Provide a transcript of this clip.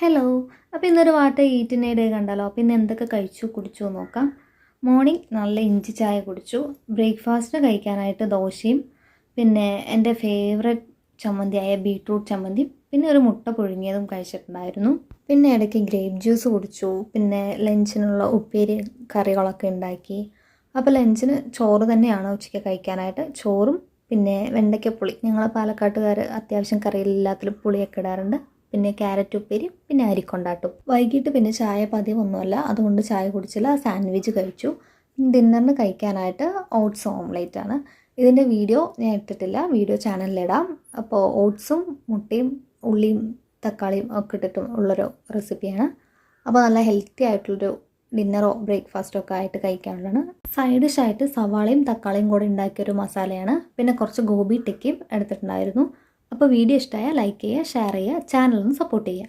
Hello. അപ്പോൾ ഇന്നൊരു water ഈറ്റിനെ day കണ്ടല്ലോ. അപ്പോൾ ഇന്ന് എന്തൊക്കെ കഴിച്ചു കുടിച്ചു നോക്കാം. മോർണിംഗ് നല്ല ഇഞ്ചി ചായ കുടിച്ചു. ബ്രേക്ക്ഫാസ്റ്റ് കഴിക്കാനായിട്ട് ദോശയും പിന്നെ എൻ്റെ ഫേവററ്റ് ചമ്മന്തിയായ ബീട്രൂട്ട് ചമ്മന്തി പിന്നെ ഒരു മുട്ട പുഴുങ്ങിയതും കഴിച്ചിട്ടുണ്ടായിരുന്നു. പിന്നെ ഇടയ്ക്ക് ഗ്രേപ്പ് ജ്യൂസ് കുടിച്ചു. പിന്നെ ലഞ്ചിനുള്ള ഉപ്പേരി കറികളൊക്കെ ഉണ്ടാക്കി. അപ്പോൾ ലഞ്ചിന് ചോറ് തന്നെയാണ് ഉച്ചയ്ക്ക് കഴിക്കാനായിട്ട്. ചോറും പിന്നെ വെണ്ടയ്ക്കപ്പുളി. ഞങ്ങൾ പാലക്കാട്ടുകാർ അത്യാവശ്യം കറിയില്ലാത്തിലും പുളിയൊക്കെ ഇടാറുണ്ട്. പിന്നെ ക്യാരറ്റ് ഉപ്പേരി പിന്നെ അരിക്കൊണ്ടാട്ടും. വൈകിട്ട് പിന്നെ ചായ പതിവൊന്നുമല്ല, അതുകൊണ്ട് ചായ കുടിച്ചില്ല. സാൻഡ്വിച്ച് കഴിച്ചു. ഡിന്നറിന് കഴിക്കാനായിട്ട് ഓട്സ് ഓംലേറ്റ് ആണ്. ഇതിൻ്റെ വീഡിയോ ഞാൻ ഇട്ടിട്ടില്ല, വീഡിയോ ചാനലിലിടാം. അപ്പോൾ ഓട്സും മുട്ടയും ഉള്ളിയും തക്കാളിയും ഒക്കെ ഇട്ടിട്ടും ഉള്ളൊരു റെസിപ്പിയാണ്. അപ്പോൾ നല്ല ഹെൽത്തി ആയിട്ടുള്ളൊരു ഡിന്നറോ ബ്രേക്ക്ഫാസ്റ്റോ ഒക്കെ ആയിട്ട് കഴിക്കാനുള്ളതാണ്. സൈഡ് ഡിഷായിട്ട് സവാളയും തക്കാളിയും കൂടെ ഉണ്ടാക്കിയൊരു മസാലയാണ്. പിന്നെ കുറച്ച് ഗോബി ടിക്കയും എടുത്തിട്ടുണ്ടായിരുന്നു. അപ്പോൾ വീഡിയോ ഇഷ്ടമായാൽ ലൈക്ക് ചെയ്യുക, ഷെയർ ചെയ്യുക, ചാനലൊന്ന് സപ്പോർട്ട് ചെയ്യുക.